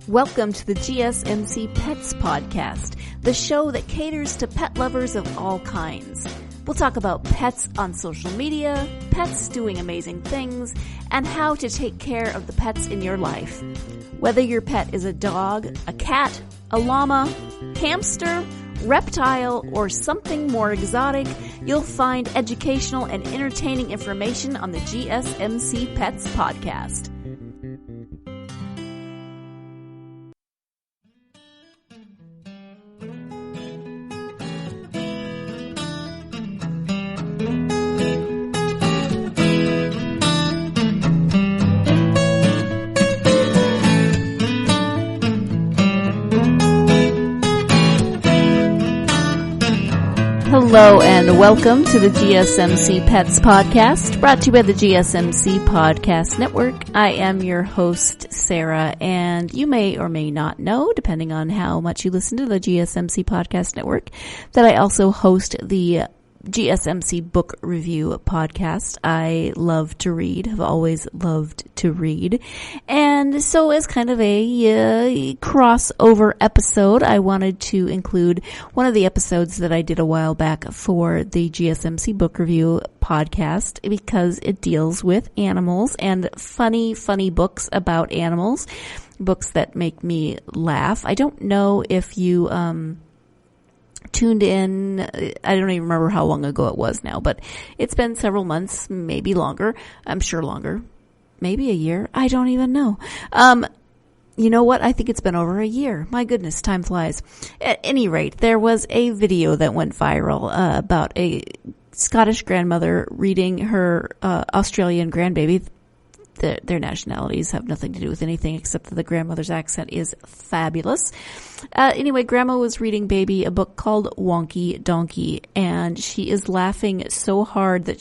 Welcome to the GSMC Pets Podcast, the show that caters to pet lovers of all kinds. We'll talk about pets on social media, pets doing amazing things, and how to take care of the pets in your life. Whether your pet is a dog, a cat, a llama, hamster, reptile, or something more exotic, you'll find educational and entertaining information on the GSMC Pets Podcast. Hello and welcome to the GSMC Pets Podcast, brought to you by the GSMC Podcast Network. I am your host, Sarah, and you may or may not know, depending on how much you listen to the GSMC Podcast Network, that I also host the GSMC Book Review Podcast. I love to read, have always loved to read. And so as kind of a crossover episode, I wanted to include one of the episodes that I did a while back for the GSMC Book Review Podcast because it deals with animals and funny books about animals, books that make me laugh. I don't know if you tuned in, I don't even remember how long ago it was now, but it's been several months, maybe longer. I'm sure longer. Maybe a year. I don't even know. You know what? I think it's been over a year. My goodness, time flies. At any rate, there was a video that went viral about a Scottish grandmother reading her Australian grandbaby. Their nationalities have nothing to do with anything except that the grandmother's accent is fabulous. Anyway, Grandma was reading Baby a book called Wonky Donkey, and she is laughing so hard that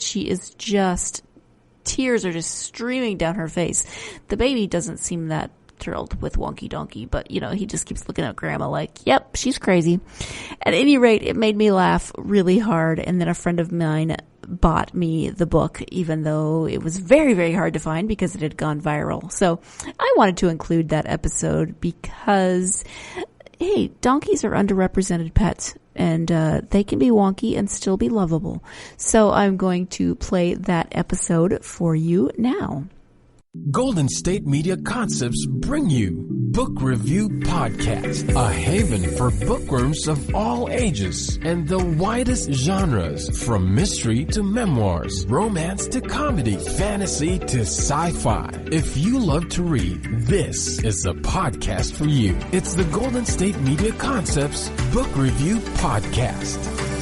tears are just streaming down her face. The baby doesn't seem that thrilled with Wonky Donkey, but he just keeps looking at Grandma like, yep, she's crazy. At any rate, it made me laugh really hard, and then a friend of mine bought me the book, even though it was very, very hard to find because it had gone viral. So I wanted to include that episode because, hey, donkeys are underrepresented pets, and they can be wonky and still be lovable. So I'm going to play that episode for you now. Golden State Media Concepts bring you Book Review Podcast, a haven for bookworms of all ages and the widest genres, from mystery to memoirs, romance to comedy, fantasy to sci-fi. If you love to read, this is the podcast for you. It's the Golden State Media Concepts Book Review Podcast.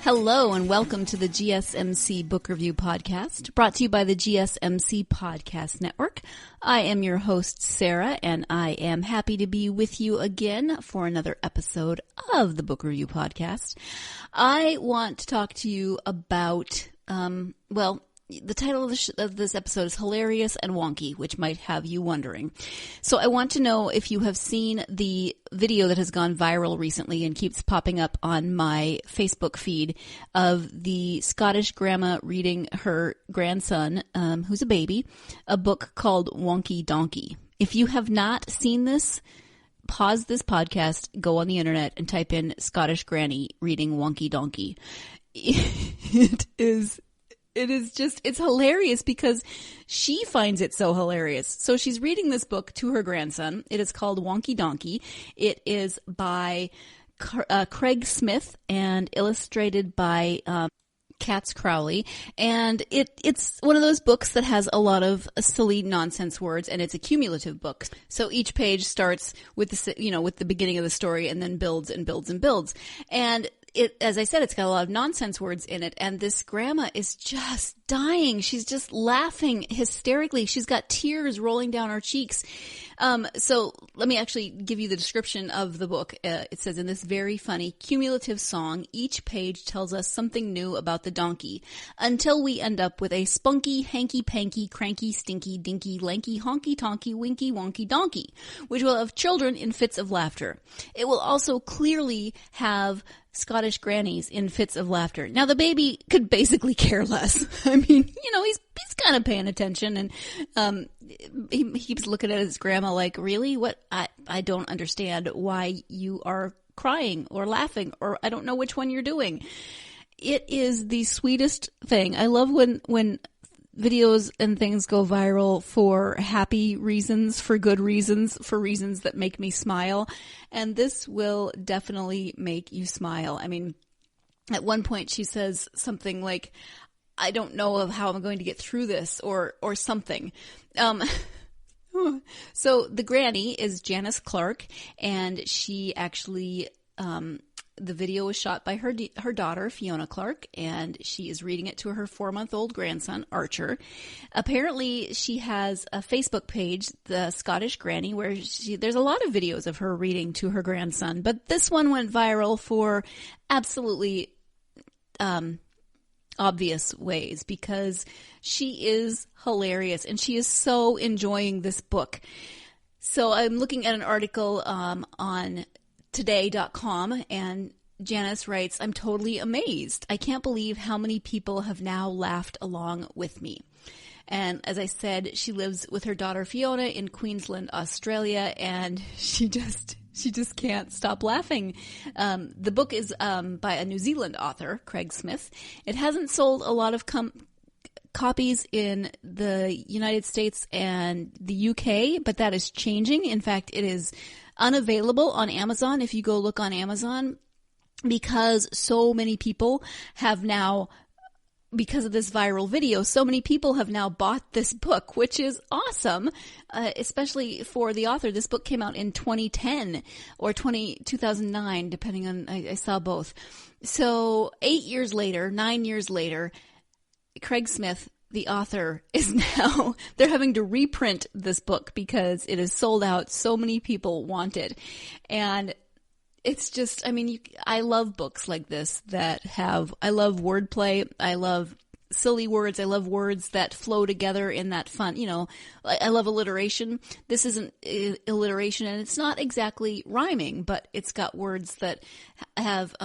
Hello and welcome to the GSMC Book Review Podcast, brought to you by the GSMC Podcast Network. I am your host, Sarah, and I am happy to be with you again for another episode of the Book Review Podcast. I want to talk to you about, the title of this episode is Hilarious and Wonky, which might have you wondering. So I want to know if you have seen the video that has gone viral recently and keeps popping up on my Facebook feed of the Scottish grandma reading her grandson, who's a baby, a book called Wonky Donkey. If you have not seen this, pause this podcast, go on the internet and type in Scottish granny reading Wonky Donkey. It's hilarious because she finds it so hilarious. So she's reading this book to her grandson. It is called Wonky Donkey. It is by Craig Smith and illustrated by Katz Crowley. And it's one of those books that has a lot of silly nonsense words, and it's a cumulative book. So each page starts with the beginning of the story and then builds and builds and builds. And as I said, it's got a lot of nonsense words in it, and this grandma is just dying. She's just laughing hysterically. She's got tears rolling down her cheeks. So let me actually give you the description of the book. It says, in this very funny cumulative song, each page tells us something new about the donkey until we end up with a spunky, hanky-panky, cranky, stinky, dinky, lanky, honky-tonky, winky, wonky donkey, which will have children in fits of laughter. It will also clearly have Scottish grannies in fits of laughter. Now, the baby could basically care less. I mean, he's kind of paying attention, and he keeps looking at his grandma like, really? What? I don't understand why you are crying or laughing, or I don't know which one you're doing. It is the sweetest thing. I love when videos and things go viral for happy reasons, for good reasons, for reasons that make me smile. And this will definitely make you smile. I mean, at one point she says something like, I don't know of how I'm going to get through this, or something. So the granny is Janice Clark, and she actually, the video was shot by her daughter, Fiona Clark, and she is reading it to her 4-month-old grandson, Archer. Apparently, she has a Facebook page, The Scottish Granny, where there's a lot of videos of her reading to her grandson, but this one went viral for absolutely obvious ways, because she is hilarious, and she is so enjoying this book. So I'm looking at an article on today.com, and Janice writes, I'm totally amazed. I can't believe how many people have now laughed along with me. And as I said, she lives with her daughter Fiona in Queensland, Australia, and she just can't stop laughing. The book is by a New Zealand author, Craig Smith. It hasn't sold a lot of copies in the United States and the UK, but that is changing. In fact, it is unavailable on Amazon if you go look on Amazon, because so many people have now, because of this viral video, so many people have now bought this book, which is awesome, especially for the author. This book came out in 2010 or 2009, depending on, I saw both. So 9 years later, Craig Smith, the author, is now, they're having to reprint this book because it is sold out. So many people want it. And it's just, I mean, I love books like this I love wordplay. I love silly words. I love words that flow together in that fun, I love alliteration. This isn't alliteration, and it's not exactly rhyming, but it's got words that have,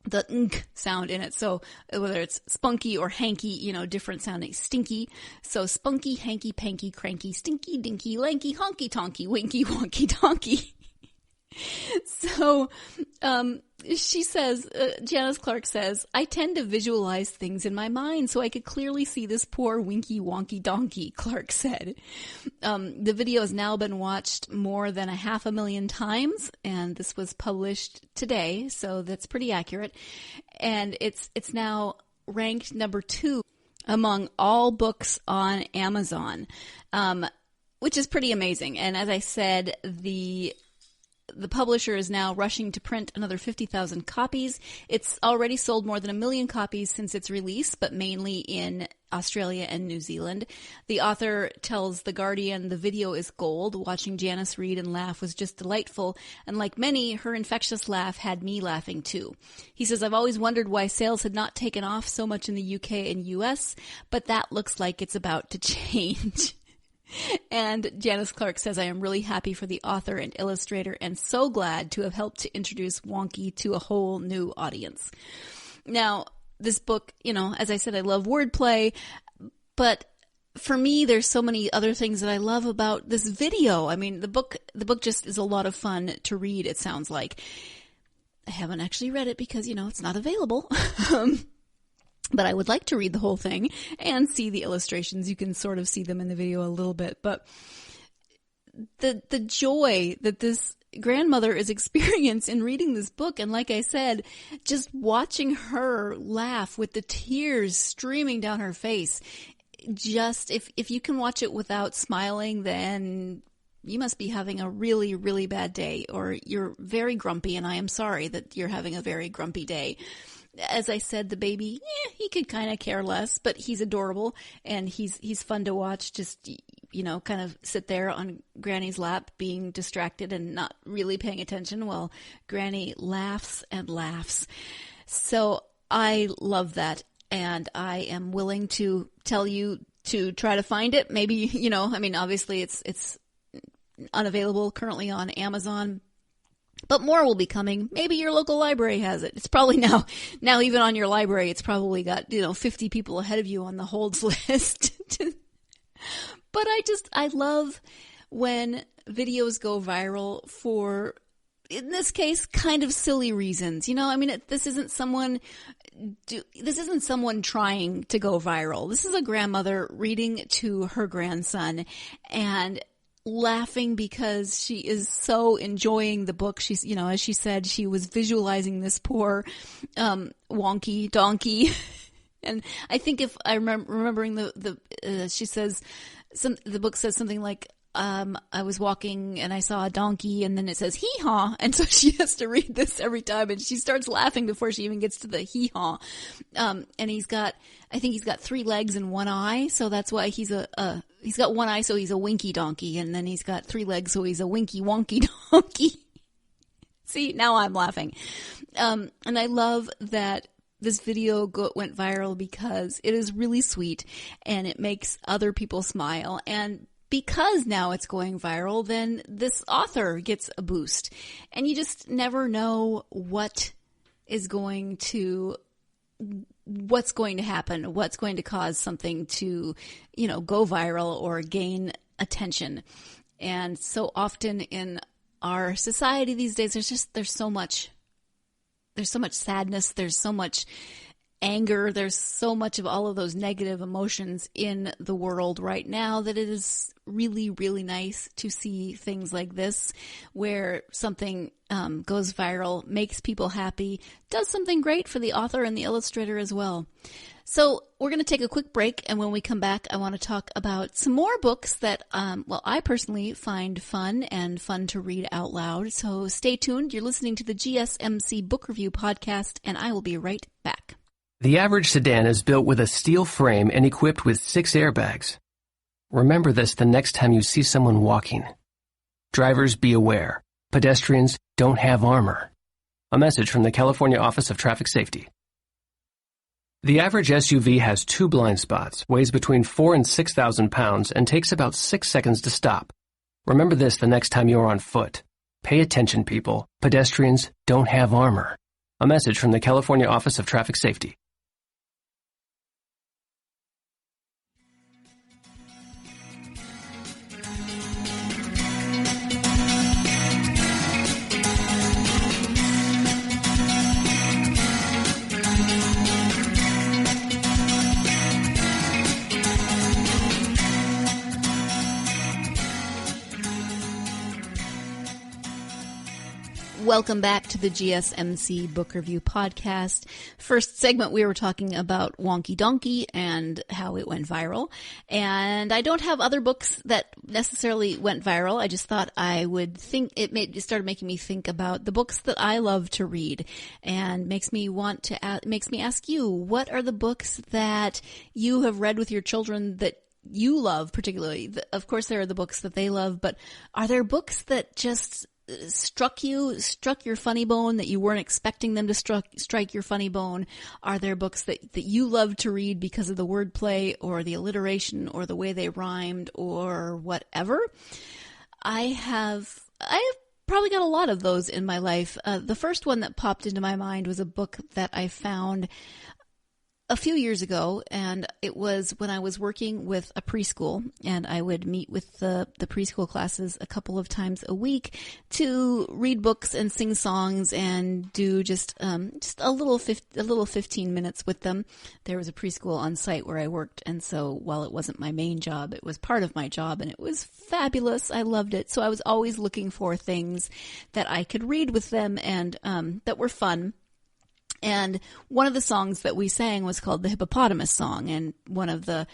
the nk sound in it. So whether it's spunky or hanky, different sounding. Stinky. So spunky, hanky, panky, cranky, stinky, dinky, lanky, honky, tonky, winky, wonky, donkey. So, she says, Janice Clark says, I tend to visualize things in my mind so I could clearly see this poor winky wonky donkey, Clark said. The video has now been watched more than 500,000 times, and this was published today, so that's pretty accurate. And it's now ranked number 2 among all books on Amazon, which is pretty amazing. And as I said, the publisher is now rushing to print another 50,000 copies. It's already sold more than 1 million copies since its release, but mainly in Australia and New Zealand. The author tells The Guardian, the video is gold. Watching Janice read and laugh was just delightful, and like many, her infectious laugh had me laughing too. He says, I've always wondered why sales had not taken off so much in the UK and US, but that looks like it's about to change. And Janice Clark says, I am really happy for the author and illustrator and so glad to have helped to introduce Wonky to a whole new audience. Now, this book, as I said, I love wordplay, but for me, there's so many other things that I love about this video. I mean, the book just is a lot of fun to read, it sounds like. I haven't actually read it because, it's not available. But I would like to read the whole thing and see the illustrations. You can sort of see them in the video a little bit. But the joy that this grandmother is experiencing in reading this book, and like I said, just watching her laugh with the tears streaming down her face, just if you can watch it without smiling, then you must be having a really, really bad day, or you're very grumpy, and I am sorry that you're having a very grumpy day. As I said, the baby, he could kind of care less, but he's adorable and he's fun to watch. Just, kind of sit there on Granny's lap being distracted and not really paying attention while Granny laughs and laughs. So I love that. And I am willing to tell you to try to find it. Maybe, obviously it's unavailable currently on Amazon, but more will be coming. Maybe your local library has it. It's probably now even on your library, it's probably got, 50 people ahead of you on the holds list. But I love when videos go viral for, in this case, kind of silly reasons. This isn't someone trying to go viral. This is a grandmother reading to her grandson and laughing because she is so enjoying the book. She's, as she said, she was visualizing this poor, wonky donkey. And I think if I remembering she says, the book says something like, I was walking and I saw a donkey, and then it says hee-haw. And so she has to read this every time, and she starts laughing before she even gets to the hee-haw. And I think he's got 3 legs and 1 eye. So that's why he's got 1 eye. So he's a winky donkey. And then he's got 3 legs. So he's a winky wonky donkey. See, now I'm laughing. And I love that this video went viral because it is really sweet and it makes other people smile. And because now it's going viral, then this author gets a boost. And you just never know what's going to happen, what's going to cause something to, go viral or gain attention. And so often in our society these days, there's so much sadness, there's so much anger, there's so much of all of those negative emotions in the world right now that it is really, really nice to see things like this where something goes viral, makes people happy, does something great for the author and the illustrator as well. So we're going to take a quick break, and when we come back, I want to talk about some more books that, I personally find fun to read out loud. So stay tuned. You're listening to the GSMC Book Review Podcast, and I will be right back. The average sedan is built with a steel frame and equipped with 6 airbags. Remember this the next time you see someone walking. Drivers, be aware. Pedestrians don't have armor. A message from the California Office of Traffic Safety. The average SUV has 2 blind spots, weighs between 4,000 and 6,000 pounds, and takes about 6 seconds to stop. Remember this the next time you're on foot. Pay attention, people. Pedestrians don't have armor. A message from the California Office of Traffic Safety. Welcome back to the GSMC Book Review Podcast. First segment, we were talking about Wonky Donkey and how it went viral. And I don't have other books that necessarily went viral. I just thought I would think it started making me think about the books that I love to read, and makes me ask you, what are the books that you have read with your children that you love particularly? Of course, there are the books that they love, but are there books that just struck your funny bone, that you weren't expecting them to strike your funny bone? Are there books that you love to read because of the wordplay or the alliteration or the way they rhymed or whatever? I have probably got a lot of those in my life. The first one that popped into my mind was a book that I found a few years ago, and it was when I was working with a preschool, and I would meet with the preschool classes a couple of times a week to read books and sing songs and do just a little 15 minutes with them. There was a preschool on site where I worked, and so while it wasn't my main job, it was part of my job, and it was fabulous. I loved it. So I was always looking for things that I could read with them and that were fun. And one of the songs that we sang was called the Hippopotamus Song. And one of the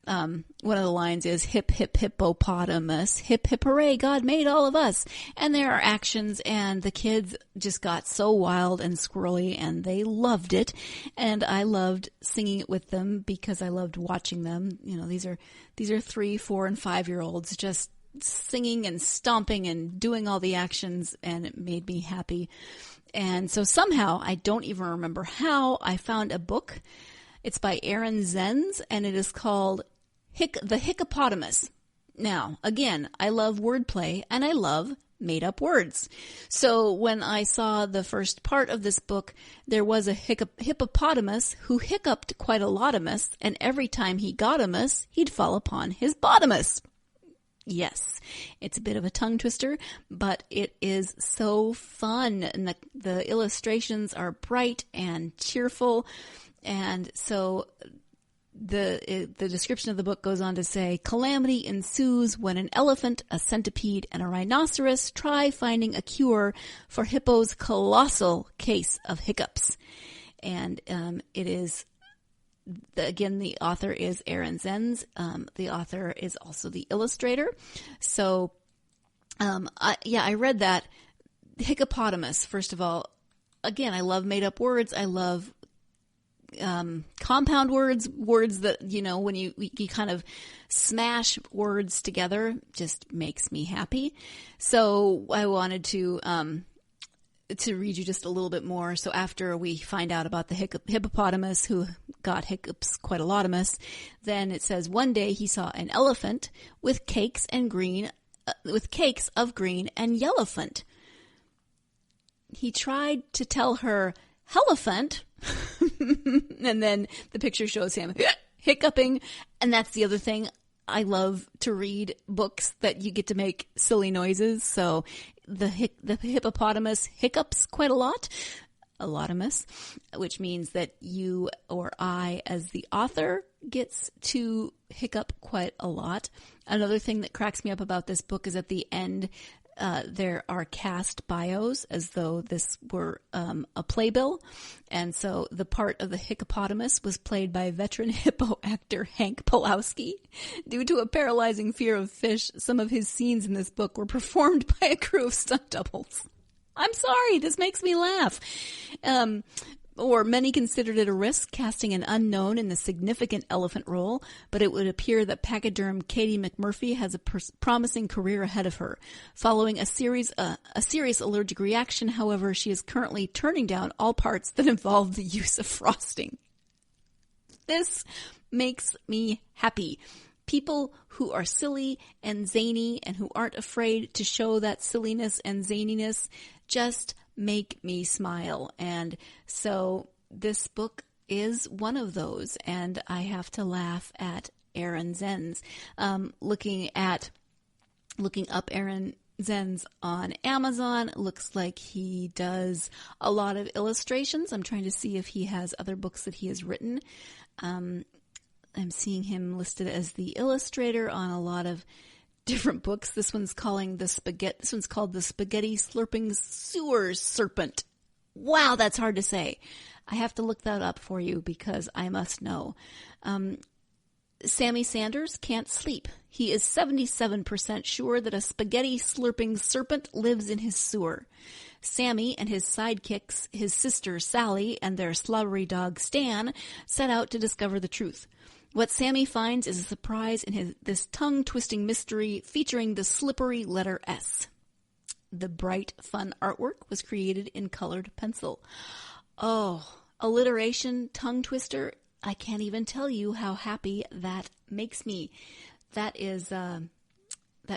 one of the lines is hip, hip, hippopotamus, hip, hip, hooray, God made all of us. And there are actions, and the kids just got so wild and squirrely, and they loved it. And I loved singing it with them because I loved watching them. You know, these are 3, 4, and 5-year-olds just singing and stomping and doing all the actions, and it made me happy. And so somehow, I don't even remember how, I found a book. It's by Aaron Zenz, and it is called The Hippopotamus. Now, again, I love wordplay, and I love made-up words. So when I saw the first part of this book, there was a hippopotamus who hiccuped quite a lotamus, and every time he got a miss, he'd fall upon his bottomus. Yes, it's a bit of a tongue twister, but it is so fun, and the illustrations are bright and cheerful. And so the description of the book goes on to say, calamity ensues when an elephant, a centipede, and a rhinoceros try finding a cure for Hippo's colossal case of hiccups. And it is, again, the author is Aaron Zenz. The author is also the illustrator. So, I read that. Hippopotamus, first of all. Again, I love made-up words. I love compound words that, you know, when you kind of smash words together, just makes me happy. So I wanted to read you just a little bit more. So after we find out about the hippopotamus who got hiccups quite a lotamus, then it says, one day he saw an elephant with cakes of green and yellowfant. He tried to tell her Hellephant, and then the picture shows him hiccuping, and that's the other thing. I love to read books that you get to make silly noises, so the hippopotamus hiccups quite a lot, a lotamus, which means that you or I, as the author, gets to hiccup quite a lot. Another thing that cracks me up about this book is at the end, there are cast bios as though this were a playbill. And so the part of the hippopotamus was played by veteran hippo actor Hank Pulowski. Due to a paralyzing fear of fish, some of his scenes in this book were performed by a crew of stunt doubles. I'm sorry, this makes me laugh. Or many considered it a risk casting an unknown in the significant elephant role, but it would appear that pachyderm Katie McMurphy has a promising career ahead of her. Following a serious allergic reaction, however, she is currently turning down all parts that involve the use of frosting. This makes me happy. People who are silly and zany and who aren't afraid to show that silliness and zaniness just make me smile. And so this book is one of those, and I have to laugh at Aaron Zenz. Looking up Aaron Zenz on Amazon, looks like he does a lot of illustrations. I'm trying to see if he has other books that he has written. I'm seeing him listed as the illustrator on a lot of different books. This one's called the Spaghetti Slurping Sewer Serpent. Wow, that's hard to say. I have to look that up for you because I must know. Sammy Sanders can't sleep. He is 77% sure that a spaghetti slurping serpent lives in his sewer. Sammy and his sidekicks, his sister Sally, and their slobbery dog Stan set out to discover the truth. What Sammy finds is a surprise in this tongue-twisting mystery featuring the slippery letter S. The bright, fun artwork was created in colored pencil. Oh, alliteration, tongue twister. I can't even tell you how happy that makes me. That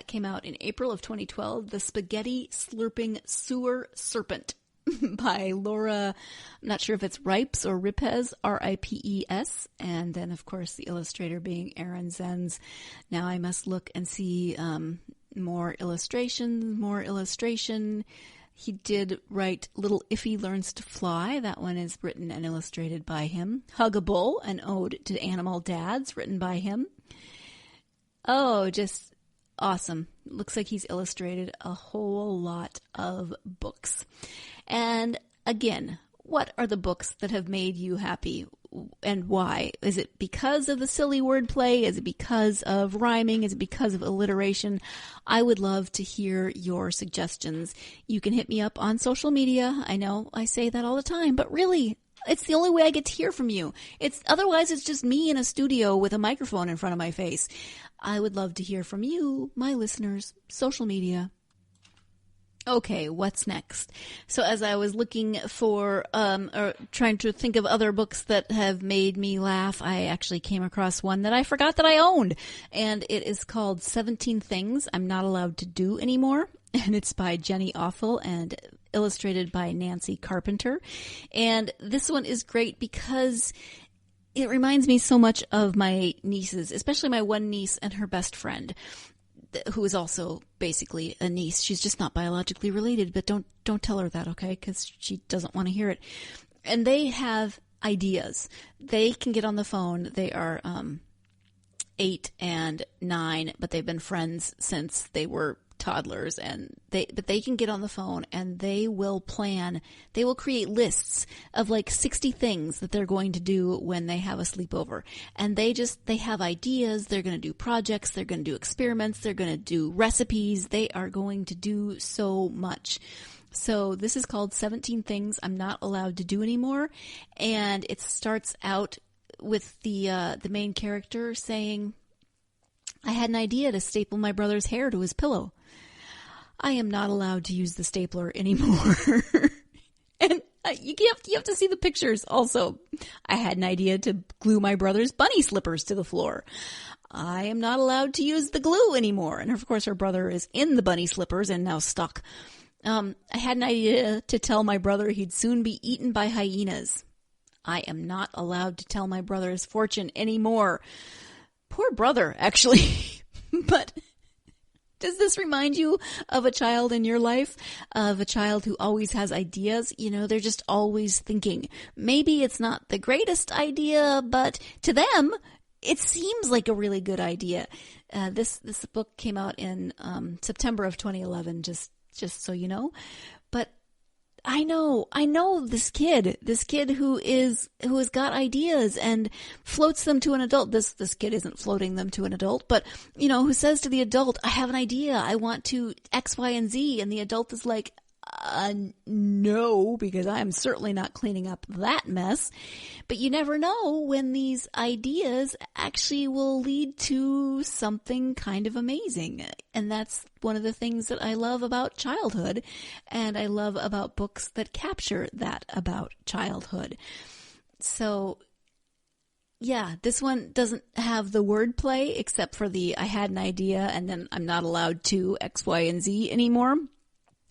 came out in April of 2012. The Spaghetti Slurping Sewer Serpent by Laura, I'm not sure if it's Ripes or Ripes, R-I-P-E-S. And then, of course, the illustrator being Aaron Zenz. Now I must look and see more illustration. He did write Little Iffy Learns to Fly. That one is written and illustrated by him. Hug a Bull, an ode to animal dads, written by him. Oh, just awesome. Looks like he's illustrated a whole lot of books. And again, what are the books that have made you happy? and why? Is it because of the silly wordplay? Is it because of rhyming? Is it because of alliteration? I would love to hear your suggestions. You can hit me up on social media. I know I say that all the time, but really, it's the only way I get to hear from you. Otherwise it's just me in a studio with a microphone in front of my face. I would love to hear from you, my listeners, social media. Okay, what's next? So as I was looking for, or trying to think of other books that have made me laugh, I actually came across one that I forgot that I owned. And it is called 17 Things I'm Not Allowed to Do Anymore. And it's by Jenny Offel and illustrated by Nancy Carpenter. And this one is great because it reminds me so much of my nieces, especially my one niece and her best friend, who is also basically a niece. She's just not biologically related, but don't tell her that, okay? Because she doesn't want to hear it. And they have ideas. They can get on the phone. They are 8 and 9, but they've been friends since they were toddlers, but they can get on the phone and they will create lists of like 60 things that they're going to do when they have a sleepover. And they have ideas. They're going to do projects. They're going to do experiments. They're going to do recipes. They are going to do so much. So this is called 17 Things I'm Not Allowed to Do Anymore. And it starts out with the main character saying, I had an idea to staple my brother's hair to his pillow. I am not allowed to use the stapler anymore. And you have to see the pictures also. I had an idea to glue my brother's bunny slippers to the floor. I am not allowed to use the glue anymore. And of course her brother is in the bunny slippers and now stuck. I had an idea to tell my brother he'd soon be eaten by hyenas. I am not allowed to tell my brother's fortune anymore. Poor brother, actually. But does this remind you of a child in your life? Of a child who always has ideas? You know, they're just always thinking. Maybe it's not the greatest idea, but to them, it seems like a really good idea. This book came out in September of 2011, just so you know. But I know this kid who has got ideas and floats them to an adult. This kid isn't floating them to an adult, but who says to the adult, I have an idea. I want to X, Y, and Z. And the adult is like, no, because I'm certainly not cleaning up that mess. But you never know when these ideas actually will lead to something kind of amazing. And that's one of the things that I love about childhood. And I love about books that capture that about childhood. So yeah, this one doesn't have the wordplay except for I had an idea and then I'm not allowed to X, Y, and Z anymore.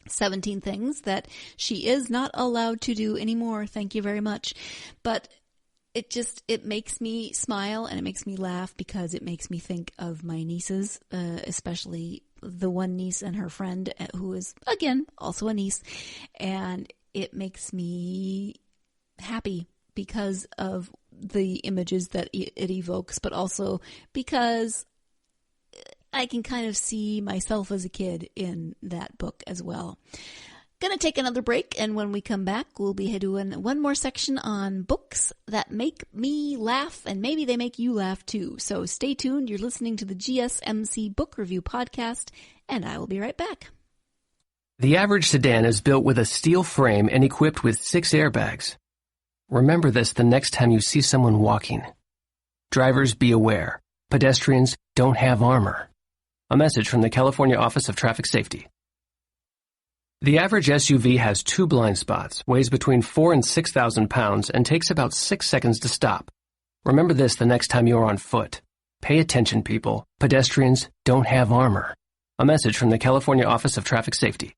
17 things that she is not allowed to do anymore. Thank you very much. But it makes me smile and it makes me laugh because it makes me think of my nieces, especially the one niece and her friend who is, again, also a niece. And it makes me happy because of the images that it evokes, but also because I can kind of see myself as a kid in that book as well. Gonna take another break, and when we come back, we'll be doing one more section on books that make me laugh, and maybe they make you laugh too. So stay tuned. You're listening to the GSMC Book Review Podcast, and I will be right back. The average sedan is built with a steel frame and equipped with 6 airbags. Remember this the next time you see someone walking. Drivers, be aware. Pedestrians don't have armor. A message from the California Office of Traffic Safety. The average SUV has 2 blind spots, weighs between 4,000 and 6,000 pounds, and takes about 6 seconds to stop. Remember this the next time you're on foot. Pay attention, people. Pedestrians don't have armor. A message from the California Office of Traffic Safety.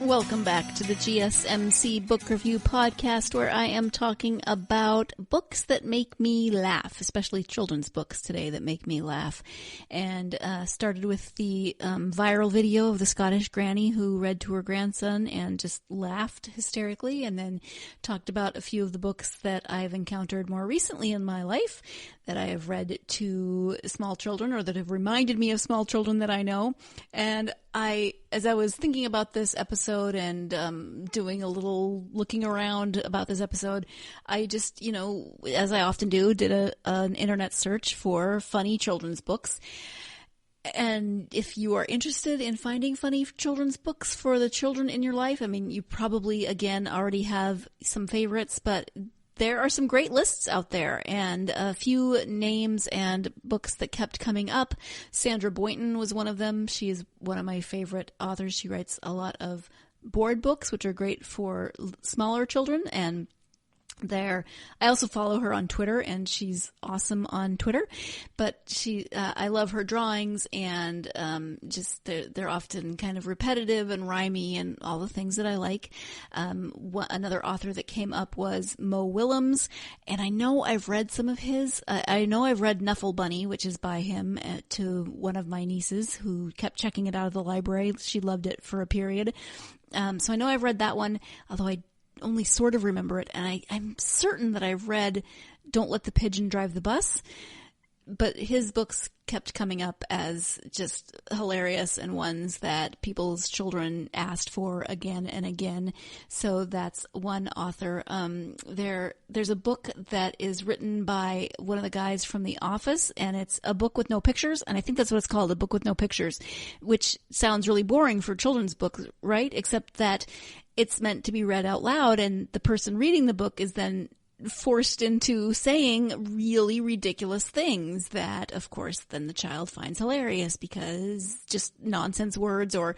Welcome back to the GSMC Book Review Podcast, where I am talking about books that make me laugh, especially children's books today that make me laugh. And started with the viral video of the Scottish granny who read to her grandson and just laughed hysterically, and then talked about a few of the books that I've encountered more recently in my life that I have read to small children or that have reminded me of small children that I know. And as I was thinking about this episode and doing a little looking around about this episode, I just, as I often do, did an internet search for funny children's books. And if you are interested in finding funny children's books for the children in your life, I mean, you probably, again, already have some favorites, but there are some great lists out there, and a few names and books that kept coming up. Sandra Boynton was one of them. She is one of my favorite authors. She writes a lot of board books, which are great for smaller children, and I also follow her on Twitter, and she's awesome on Twitter. But I love her drawings, and just they're often kind of repetitive and rhymey, and all the things that I like. Another author that came up was Mo Willems, and I know I've read some of his. I know I've read Knuffle Bunny, which is by him, to one of my nieces who kept checking it out of the library. She loved it for a period. So I know I've read that one, although I only sort of remember it, and I'm certain that I've read Don't Let the Pigeon Drive the Bus, but his books kept coming up as just hilarious and ones that people's children asked for again and again. So that's one author. There's a book that is written by one of the guys from The Office, and it's a book with no pictures, and I think that's what it's called, a book with no pictures, which sounds really boring for children's books, right? Except that it's meant to be read out loud, and the person reading the book is then forced into saying really ridiculous things that, of course, then the child finds hilarious because just nonsense words or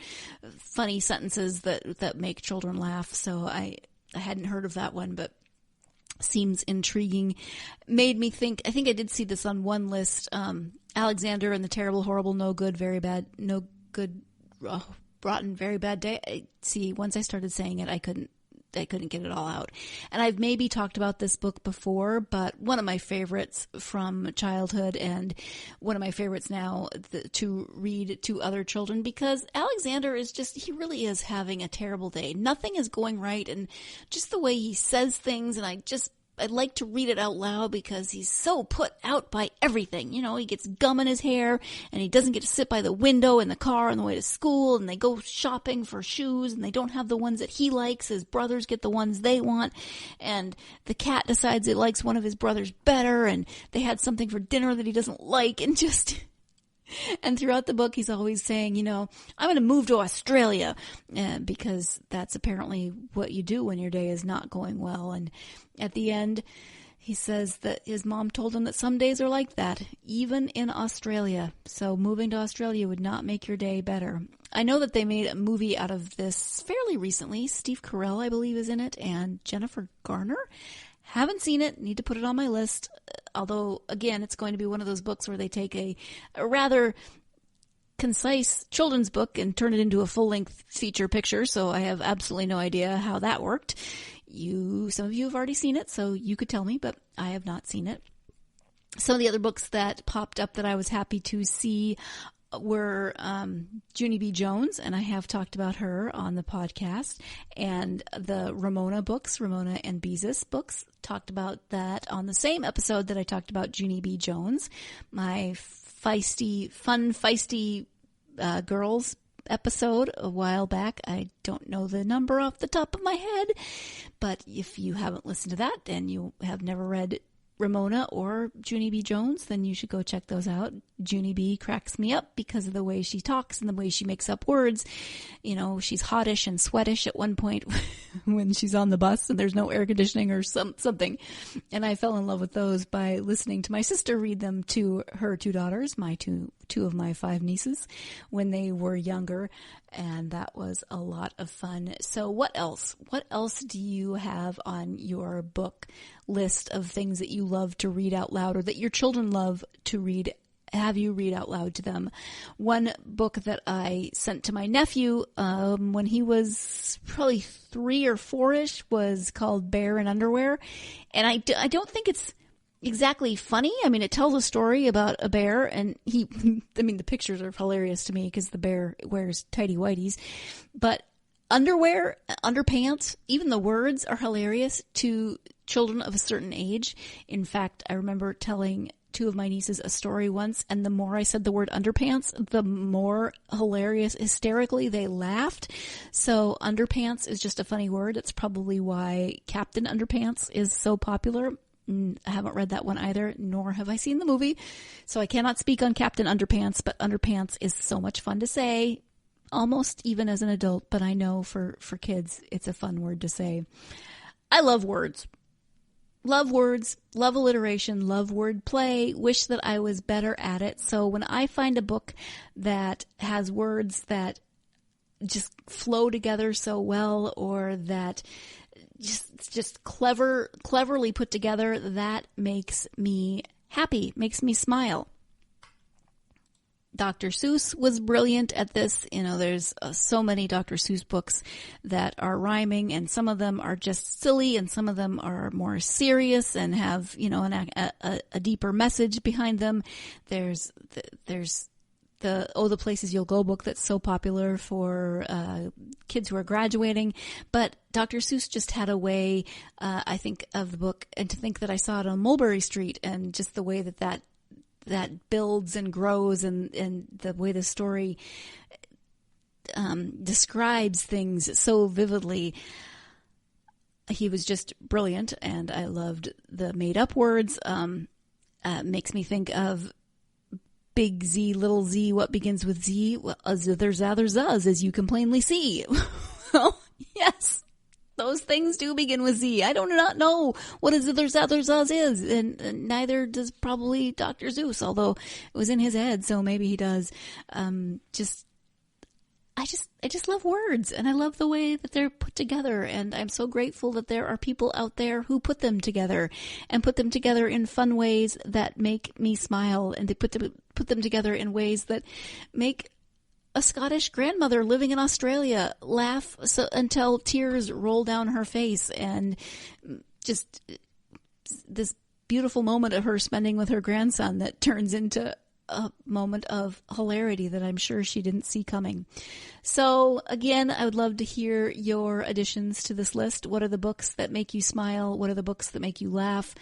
funny sentences that make children laugh. So I hadn't heard of that one, but seems intriguing. Made me think, I think I did see this on one list, Alexander and the Terrible, Horrible, No Good, Very Bad, No Good, Rotten, Very Bad Day. See, once I started saying it, I couldn't get it all out. And I've maybe talked about this book before, but one of my favorites from childhood, and one of my favorites now to read to other children, because Alexander he really is having a terrible day. Nothing is going right, and just the way he says things, and I'd like to read it out loud because he's so put out by everything. He gets gum in his hair, and he doesn't get to sit by the window in the car on the way to school, and they go shopping for shoes, and they don't have the ones that he likes. His brothers get the ones they want, and the cat decides it likes one of his brothers better, and they had something for dinner that he doesn't like, and just... And throughout the book, he's always saying, I'm going to move to Australia, because that's apparently what you do when your day is not going well. And at the end, he says that his mom told him that some days are like that, even in Australia. So moving to Australia would not make your day better. I know that they made a movie out of this fairly recently. Steve Carell, I believe, is in it, and Jennifer Garner. Haven't seen it, need to put it on my list, although, again, it's going to be one of those books where they take a rather concise children's book and turn it into a full-length feature picture, so I have absolutely no idea how that worked. Some of you have already seen it, so you could tell me, but I have not seen it. Some of the other books that popped up that I was happy to see were Junie B. Jones, and I have talked about her on the podcast, and the Ramona books, Ramona and Beezus books, talked about that on the same episode that I talked about Junie B. Jones, my feisty girls episode a while back. I don't know the number off the top of my head, but if you haven't listened to that and you have never read Ramona or Junie B. Jones, then you should go check those out. Junie B. cracks me up because of the way she talks and the way she makes up words. She's hottish and sweatish at one point when she's on the bus and there's no air conditioning or something. And I fell in love with those by listening to my sister read them to her two daughters, two of my 5 nieces, when they were younger. And that was a lot of fun. So what else? What else do you have on your book list of things that you love to read out loud, or that your children love to read have you read out loud to them. One book that I sent to my nephew when he was probably 3 or 4-ish was called Bear in Underwear. And I don't think it's exactly funny. I mean, it tells a story about a bear, and the pictures are hilarious to me because the bear wears tighty whities. But underwear, underpants, even the words are hilarious to children of a certain age. In fact, I remember telling 2 of my nieces a story once, and the more I said the word underpants, the more hilarious, hysterically they laughed. So underpants is just a funny word. It's probably why Captain Underpants is so popular. I haven't read that one either, nor have I seen the movie. So I cannot speak on Captain Underpants, but underpants is so much fun to say, almost even as an adult. But I know for kids, it's a fun word to say. I love words. Love words, love alliteration, love word play, wish that I was better at it. So when I find a book that has words that just flow together so well, or that just cleverly put together, that makes me happy, makes me smile. Dr. Seuss was brilliant at this. There's so many Dr. Seuss books that are rhyming, and some of them are just silly, and some of them are more serious and have, a deeper message behind them. There's the Places You'll Go book that's so popular for kids who are graduating. But Dr. Seuss just had a way, I think, of the book, and to think that I saw it on Mulberry Street, and just the way that builds and grows, and the way the story describes things so vividly. He was just brilliant, and I loved the made-up words. Makes me think of Big Z, Little Z, what begins with Z? Well, there's others, as you can plainly see. Well, yes, those things do begin with Z. I do not know what a there's others is, and neither does probably Dr. Seuss, although it was in his head, so maybe he does. I just love words, and I love the way that they're put together, and I'm so grateful that there are people out there who put them together, and put them together in fun ways that make me smile, and they put them together in ways that make a Scottish grandmother living in Australia laugh until tears roll down her face, and just this beautiful moment of her spending with her grandson that turns into a moment of hilarity that I'm sure she didn't see coming. So again, I would love to hear your additions to this list. What are the books that make you smile? What are the books that make you laugh?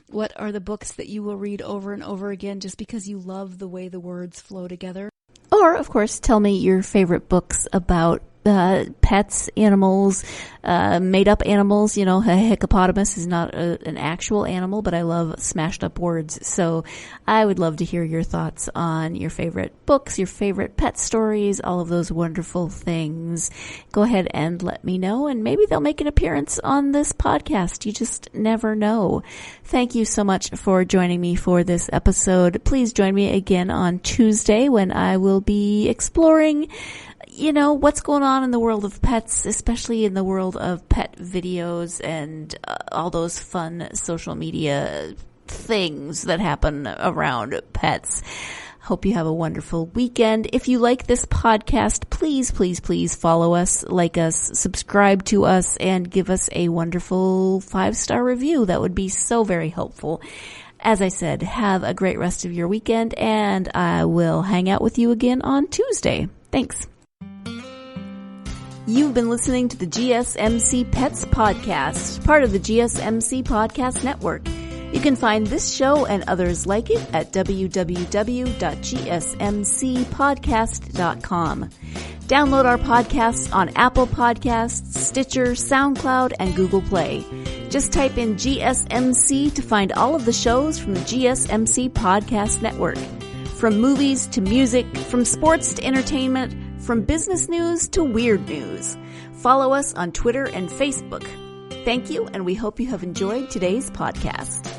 What are the books that you will read over and over again just because you love the way the words flow together? Or, of course, tell me your favorite books about pets, animals, made-up animals. A hippopotamus is not an actual animal, but I love smashed-up words. So I would love to hear your thoughts on your favorite books, your favorite pet stories, all of those wonderful things. Go ahead and let me know, and maybe they'll make an appearance on this podcast. You just never know. Thank you so much for joining me for this episode. Please join me again on Tuesday when I will be exploring what's going on in the world of pets, especially in the world of pet videos and all those fun social media things that happen around pets. Hope you have a wonderful weekend. If you like this podcast, please, please, please follow us, like us, subscribe to us, and give us a wonderful 5-star review. That would be so very helpful. As I said, have a great rest of your weekend, and I will hang out with you again on Tuesday. Thanks. You've been listening to the GSMC Pets Podcast, part of the GSMC Podcast Network. You can find this show and others like it at www.gsmcpodcast.com. Download our podcasts on Apple Podcasts, Stitcher, SoundCloud, and Google Play. Just type in GSMC to find all of the shows from the GSMC Podcast Network. From movies to music, from sports to entertainment, from business news to weird news. Follow us on Twitter and Facebook. Thank you, and we hope you have enjoyed today's podcast.